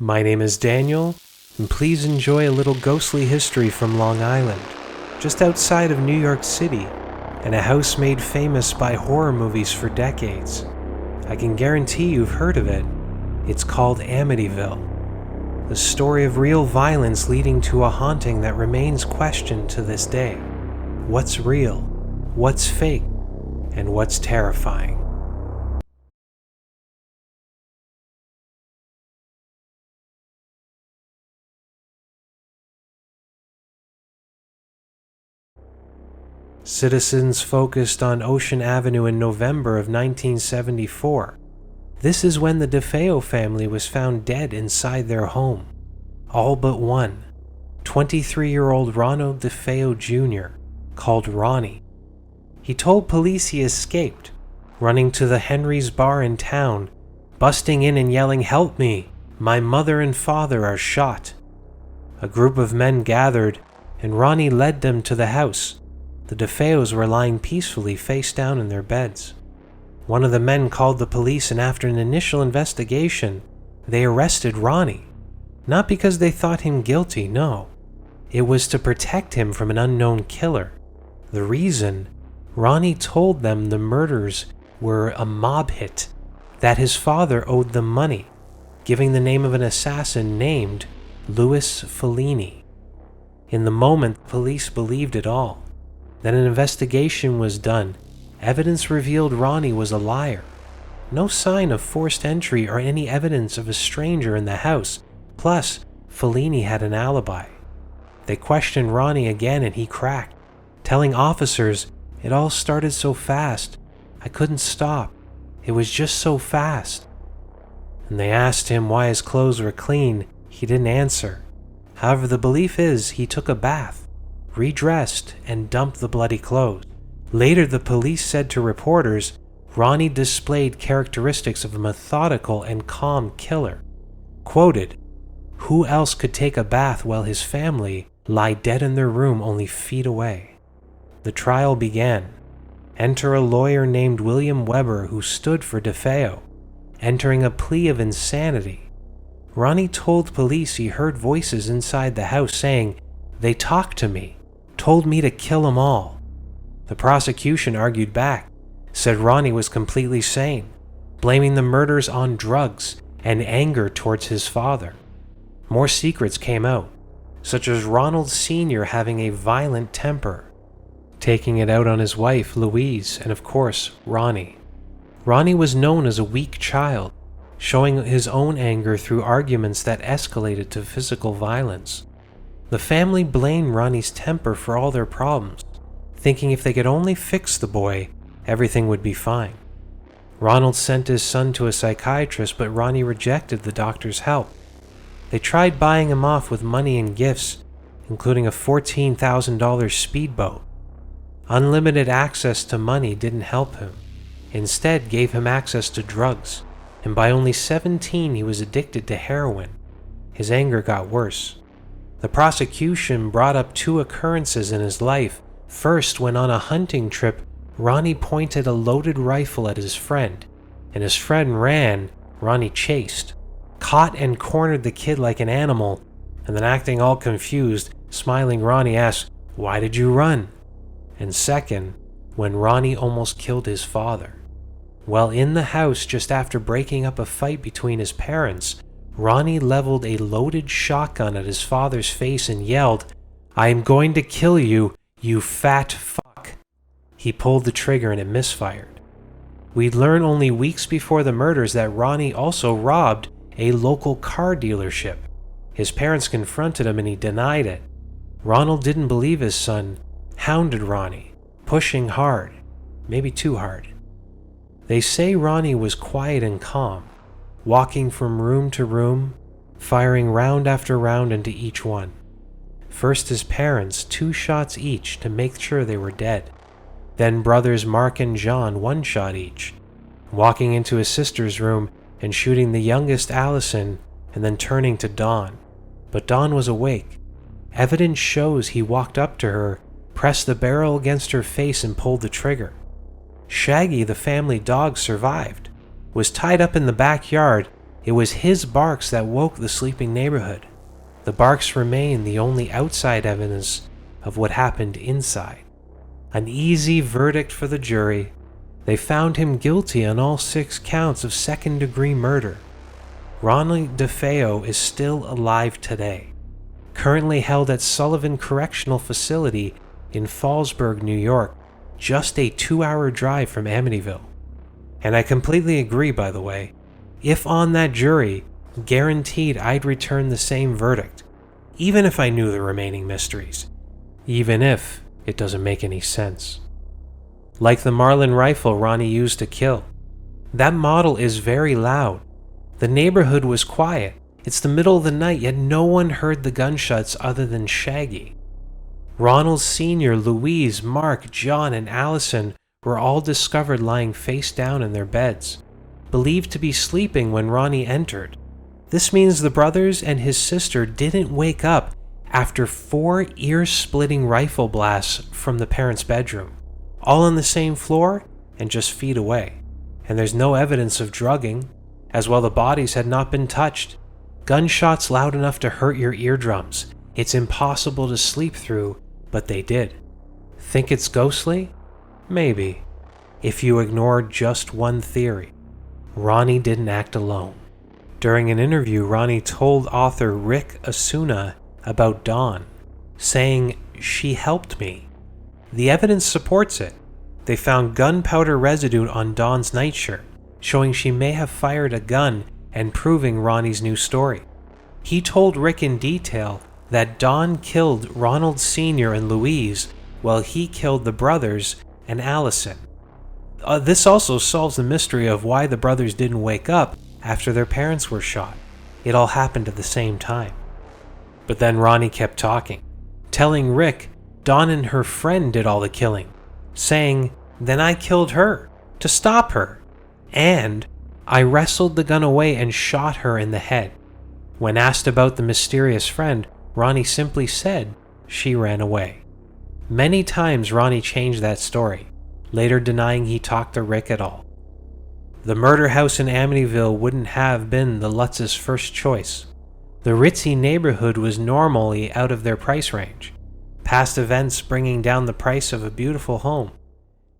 My name is Daniel, and please enjoy a little ghostly history from Long Island, just outside of New York City, and a house made famous by horror movies for decades. I can guarantee you've heard of it. It's called Amityville, the story of real violence leading to a haunting that remains questioned to this day. What's real? What's fake? And what's terrifying? Citizens focused on Ocean Avenue in November of 1974. This is when the DeFeo family was found dead inside their home. All but one, 23-year-old Ronald DeFeo Jr., called Ronnie. He told police he escaped, running to the Henry's bar in town, busting in and yelling, "Help me! My mother and father are shot." A group of men gathered, and Ronnie led them to the house. The DeFeos were lying peacefully face down in their beds. One of the men called the police, and after an initial investigation, they arrested Ronnie. Not because they thought him guilty, no. It was to protect him from an unknown killer. The reason? Ronnie told them the murders were a mob hit, that his father owed them money, giving the name of an assassin named Louis Fellini. In the moment, police believed it all. Then an investigation was done. Evidence revealed Ronnie was a liar. No sign of forced entry or any evidence of a stranger in the house. Plus, Fellini had an alibi. They questioned Ronnie again and he cracked, telling officers, "It all started so fast. I couldn't stop. It was just so fast." And they asked him why his clothes were clean. He didn't answer. However, the belief is he took a bath, redressed, and dumped the bloody clothes. Later, the police said to reporters, Ronnie displayed characteristics of a methodical and calm killer. Quoted, "Who else could take a bath while his family lie dead in their room only feet away?" The trial began. Enter a lawyer named William Weber who stood for DeFeo, entering a plea of insanity. Ronnie told police he heard voices inside the house saying, "They talked to me, told me to kill them all." The prosecution argued back, said Ronnie was completely sane, blaming the murders on drugs and anger towards his father. More secrets came out, such as Ronald Sr. having a violent temper, taking it out on his wife, Louise, and of course, Ronnie. Ronnie was known as a weak child, showing his own anger through arguments that escalated to physical violence. The family blamed Ronnie's temper for all their problems, thinking if they could only fix the boy, everything would be fine. Ronald sent his son to a psychiatrist, but Ronnie rejected the doctor's help. They tried buying him off with money and gifts, including a $14,000 speedboat. Unlimited access to money didn't help him. Instead, gave him access to drugs, and by only 17 he was addicted to heroin. His anger got worse. The prosecution brought up two occurrences in his life. First, when on a hunting trip, Ronnie pointed a loaded rifle at his friend, and his friend ran, Ronnie chased, caught and cornered the kid like an animal, and then acting all confused, smiling, Ronnie asked, "Why did you run?" And second, when Ronnie almost killed his father. While in the house just after breaking up a fight between his parents, Ronnie leveled a loaded shotgun at his father's face and yelled, "I am going to kill you, you fat fuck." He pulled the trigger and it misfired. We'd learn only weeks before the murders that Ronnie also robbed a local car dealership. His parents confronted him and he denied it. Ronald didn't believe his son, hounded Ronnie, pushing hard, maybe too hard. They say Ronnie was quiet and calm, walking from room to room, firing round after round into each one. First his parents, 2 shots each to make sure they were dead. Then brothers Mark and John, 1 shot each, walking into his sister's room and shooting the youngest Allison and then turning to Dawn. But Dawn was awake. Evidence shows he walked up to her, pressed the barrel against her face and pulled the trigger. Shaggy, the family dog, survived, was tied up in the backyard, It was his barks that woke the sleeping neighborhood. The barks remain the only outside evidence of what happened inside. An easy verdict for the jury. They found him guilty on all 6 counts of second-degree murder. Ronnie DeFeo is still alive today, currently held at Sullivan Correctional Facility in Fallsburg, New York, just a 2-hour drive from Amityville. And I completely agree, by the way. If on that jury, guaranteed I'd return the same verdict, even if I knew the remaining mysteries, even if it doesn't make any sense. Like the Marlin rifle Ronnie used to kill. That model is very loud. The neighborhood was quiet. It's the middle of the night, yet no one heard the gunshots other than Shaggy. Ronald Sr., Louise, Mark, John, and Allison were all discovered lying face down in their beds, believed to be sleeping when Ronnie entered. This means the brothers and his sister didn't wake up after 4 ear-splitting rifle blasts from the parents' bedroom, all on the same floor and just feet away. And there's no evidence of drugging, as well the bodies had not been touched. Gunshots loud enough to hurt your eardrums. It's impossible to sleep through, but they did. Think it's ghostly? Maybe. If you ignore just one theory. Ronnie didn't act alone. During an interview, Ronnie told author Rick Asuna about Dawn, saying, "She helped me." The evidence supports it. They found gunpowder residue on Dawn's nightshirt, showing she may have fired a gun and proving Ronnie's new story. He told Rick in detail that Dawn killed Ronald Sr. and Louise while he killed the brothers and Allison. This also solves the mystery of why the brothers didn't wake up after their parents were shot. It all happened at the same time. But then Ronnie kept talking, telling Rick Dawn and her friend did all the killing, saying, "Then I killed her to stop her. And I wrestled the gun away and shot her in the head." When asked about the mysterious friend, Ronnie simply said she ran away. Many times Ronnie changed that story, later denying he talked to Rick at all. The murder house in Amityville wouldn't have been the Lutz's first choice. The ritzy neighborhood was normally out of their price range, past events bringing down the price of a beautiful home.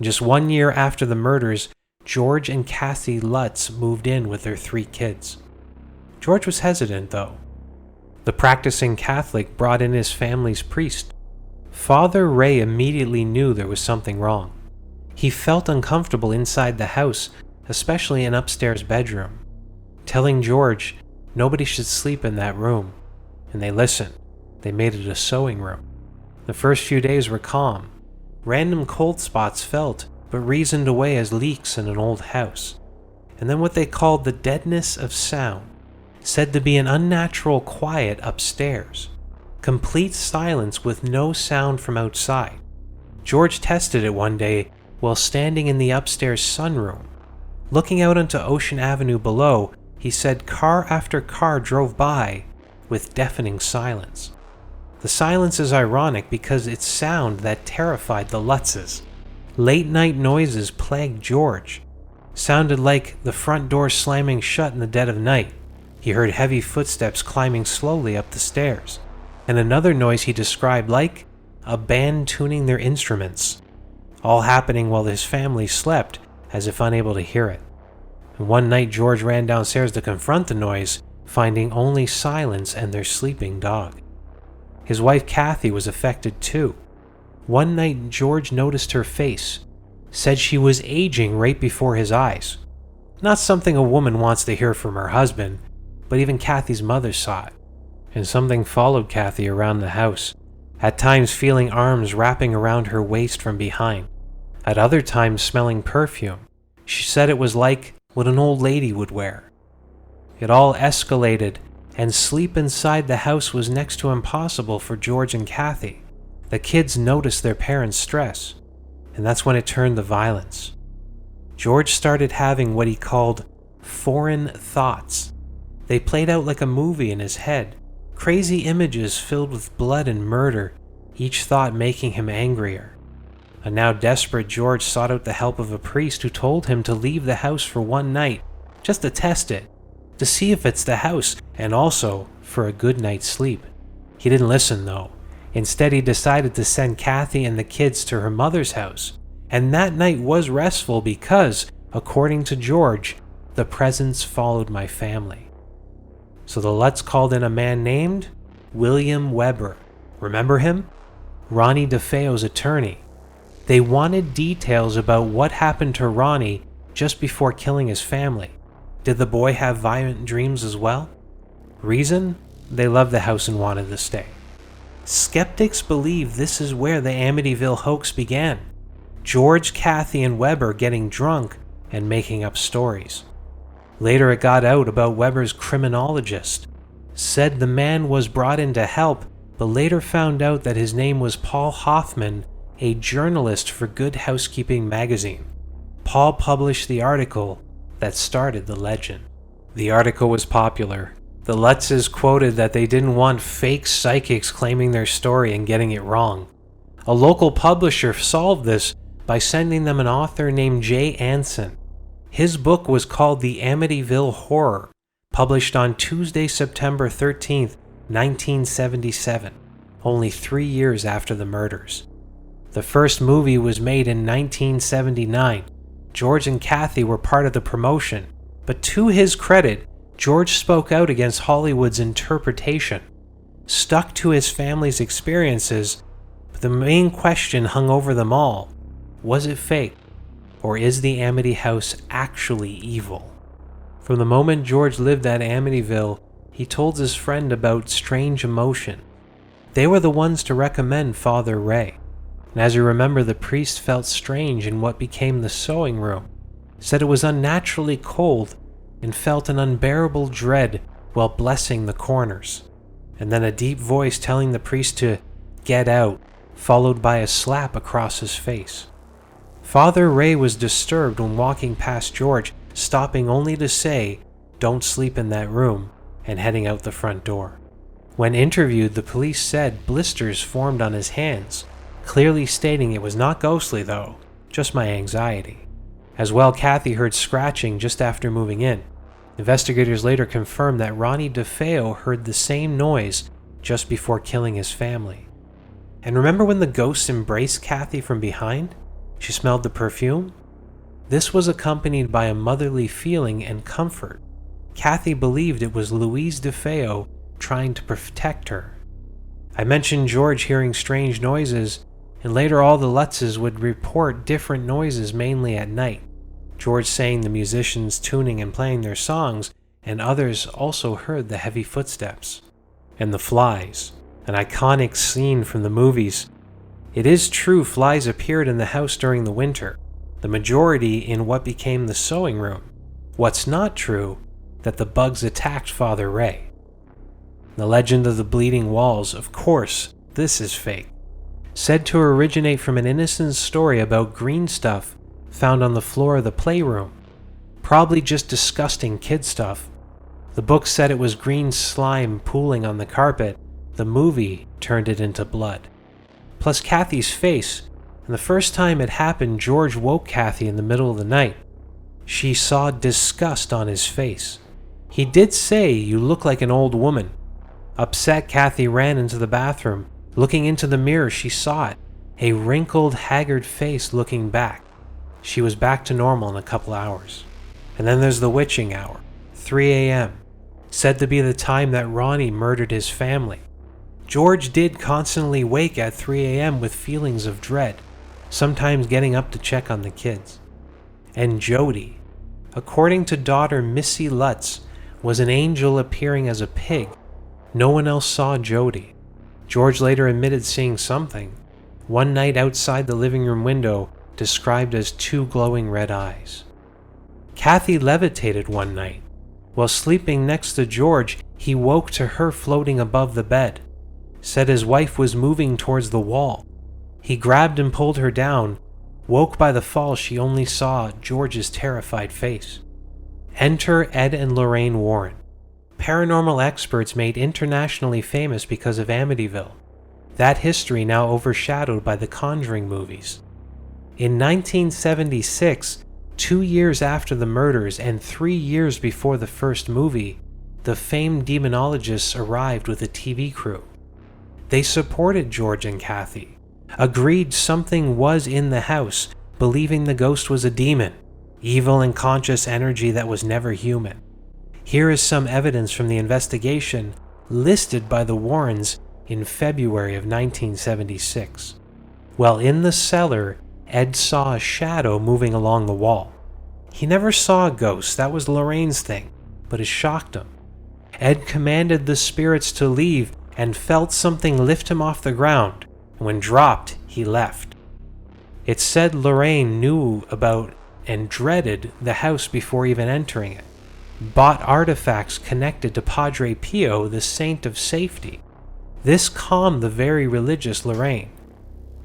Just 1 year after the murders, George and Kathy Lutz moved in with their 3 kids. George was hesitant, though. The practicing Catholic brought in his family's priest. Father Ray immediately knew there was something wrong. He felt uncomfortable inside the house, especially in upstairs bedroom, telling George nobody should sleep in that room, and they listened. They made it a sewing room. The first few days were calm. Random cold spots felt, but reasoned away as leaks in an old house. And then what they called the deadness of sound, said to be an unnatural quiet upstairs. Complete silence with no sound from outside. George tested it one day while standing in the upstairs sunroom. Looking out onto Ocean Avenue below, he said car after car drove by with deafening silence. The silence is ironic because it's sound that terrified the Lutzes. Late-night noises plagued George. Sounded like the front door slamming shut in the dead of night. He heard heavy footsteps climbing slowly up the stairs, and another noise he described like a band tuning their instruments, all happening while his family slept as if unable to hear it. And one night George ran downstairs to confront the noise, finding only silence and their sleeping dog. His wife Kathy was affected too. One night George noticed her face, said she was aging right before his eyes. Not something a woman wants to hear from her husband, but even Kathy's mother saw it. And something followed Kathy around the house, at times feeling arms wrapping around her waist from behind, at other times smelling perfume. She said it was like what an old lady would wear. It all escalated, and sleep inside the house was next to impossible for George and Kathy. The kids noticed their parents' stress, and that's when it turned to violence. George started having what he called foreign thoughts. They played out like a movie in his head, crazy images filled with blood and murder, each thought making him angrier. A now desperate George sought out the help of a priest who told him to leave the house for one night, just to test it, to see if it's the house, and also for a good night's sleep. He didn't listen though. Instead, he decided to send Kathy and the kids to her mother's house. And that night was restful because, according to George, the presence followed my family. So the Lutz called in a man named William Weber. Remember him? Ronnie DeFeo's attorney. They wanted details about what happened to Ronnie just before killing his family. Did the boy have violent dreams as well? Reason? They loved the house and wanted to stay. Skeptics believe this is where the Amityville hoax began. George, Kathy, and Weber getting drunk and making up stories. Later it got out about Weber's criminologist. Said the man was brought in to help, but later found out that his name was Paul Hoffman, a journalist for Good Housekeeping magazine. Paul published the article that started the legend. The article was popular. The Lutzes quoted that they didn't want fake psychics claiming their story and getting it wrong. A local publisher solved this by sending them an author named Jay Anson. His book was called The Amityville Horror, published on Tuesday, September 13th, 1977, only 3 years after the murders. The first movie was made in 1979. George and Kathy were part of the promotion, but to his credit, George spoke out against Hollywood's interpretation, stuck to his family's experiences, but the main question hung over them all: was it fake, or is the Amity house actually evil? From the moment George lived at Amityville, he told his friend about strange emotion. They were the ones to recommend Father Ray. And as you remember, the priest felt strange in what became the sewing room, said it was unnaturally cold, and felt an unbearable dread while blessing the corners. And then a deep voice telling the priest to get out, followed by a slap across his face. Father Ray was disturbed when walking past George, stopping only to say, "Don't sleep in that room," and heading out the front door. When interviewed, the police said blisters formed on his hands, clearly stating it was not ghostly though, just my anxiety. As well, Kathy heard scratching just after moving in. Investigators later confirmed that Ronnie DeFeo heard the same noise just before killing his family. And remember when the ghosts embraced Kathy from behind? She smelled the perfume? This was accompanied by a motherly feeling and comfort. Kathy believed it was Louise DeFeo trying to protect her. I mentioned George hearing strange noises, and later all the Lutzes would report different noises mainly at night. George saying the musicians tuning and playing their songs, and others also heard the heavy footsteps. And the flies, an iconic scene from the movies. It is true flies appeared in the house during the winter, the majority in what became the sewing room. What's not true, that the bugs attacked Father Ray. The legend of the bleeding walls, of course, this is fake. Said to originate from an innocent story about green stuff found on the floor of the playroom. Probably just disgusting kid stuff. The book said it was green slime pooling on the carpet. The movie turned it into blood. Plus Kathy's face, and the first time it happened, George woke Kathy in the middle of the night. She saw disgust on his face. He did say, "You look like an old woman." Upset, Kathy ran into the bathroom. Looking into the mirror, she saw it, a wrinkled, haggard face looking back. She was back to normal in a couple hours. And then there's the witching hour, 3 a.m., said to be the time that Ronnie murdered his family. George did constantly wake at 3 a.m. with feelings of dread, sometimes getting up to check on the kids. And Jody, according to daughter Missy Lutz, was an angel appearing as a pig. No one else saw Jody. George later admitted seeing something, one night outside the living room window, described as 2 glowing red eyes. Kathy levitated one night. While sleeping next to George, he woke to her floating above the bed. Said his wife was moving towards the wall. He grabbed and pulled her down. Woke by the fall, she only saw George's terrified face. Enter Ed and Lorraine Warren. Paranormal experts made internationally famous because of Amityville. That history now overshadowed by the Conjuring movies. In 1976, 2 years after the murders and 3 years before the first movie, the famed demonologists arrived with a TV crew. They supported George and Kathy, agreed something was in the house, believing the ghost was a demon, evil and conscious energy that was never human. Here is some evidence from the investigation listed by the Warrens in February of 1976. While in the cellar, Ed saw a shadow moving along the wall. He never saw a ghost, that was Lorraine's thing, but it shocked him. Ed commanded the spirits to leave and felt something lift him off the ground, and when dropped, he left. It's said Lorraine knew about and dreaded the house before even entering it, bought artifacts connected to Padre Pio, the saint of safety. This calmed the very religious Lorraine.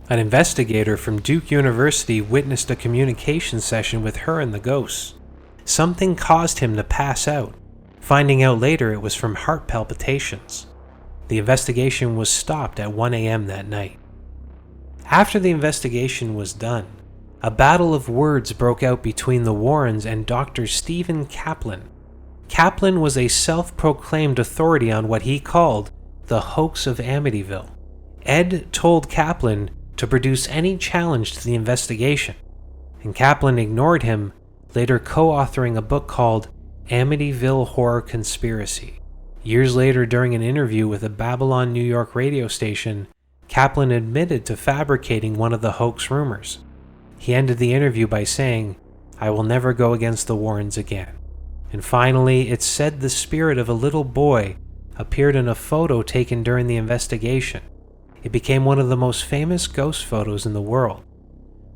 An investigator from Duke University witnessed a communication session with her and the ghosts. Something caused him to pass out, finding out later it was from heart palpitations. The investigation was stopped at 1 a.m. that night. After the investigation was done, a battle of words broke out between the Warrens and Dr. Stephen Kaplan. Kaplan was a self-proclaimed authority on what he called the hoax of Amityville. Ed told Kaplan to produce any challenge to the investigation, and Kaplan ignored him, later co-authoring a book called Amityville Horror Conspiracy. Years later, during an interview with a Babylon, New York radio station, Kaplan admitted to fabricating one of the hoax rumors. He ended the interview by saying, "I will never go against the Warrens again." And finally, it's said the spirit of a little boy appeared in a photo taken during the investigation. It became one of the most famous ghost photos in the world.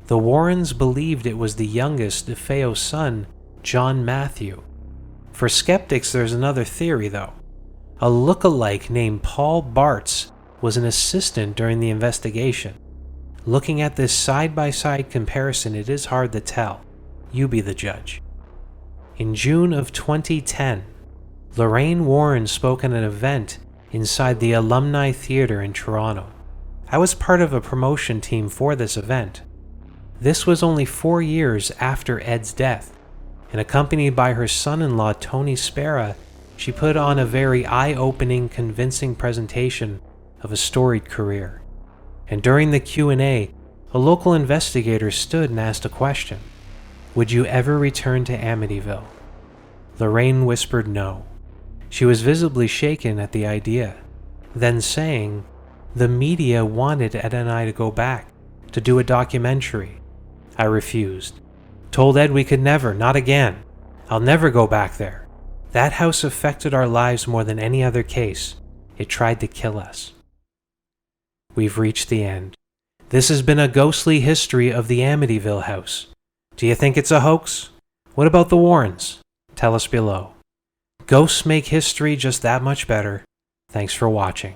The Warrens believed it was the youngest DeFeo's son, John Matthew. For skeptics, there's another theory though. A look-alike named Paul Bartz was an assistant during the investigation. Looking at this side-by-side comparison, it is hard to tell. You be the judge. In June of 2010, Lorraine Warren spoke at an event inside the Alumni Theater in Toronto. I was part of a promotion team for this event. This was only 4 years after Ed's death, and accompanied by her son-in-law Tony Spera, she put on a very eye-opening, convincing presentation of a storied career. And during the Q&A, a local investigator stood and asked a question. Would you ever return to Amityville? Lorraine whispered no. She was visibly shaken at the idea, then saying, "The media wanted Ed and I to go back, to do a documentary. I refused. Told Ed we could never, not again. I'll never go back there. That house affected our lives more than any other case. It tried to kill us." We've reached the end. This has been a ghostly history of the Amityville house. Do you think it's a hoax? What about the Warrens? Tell us below. Ghosts make history just that much better. Thanks for watching.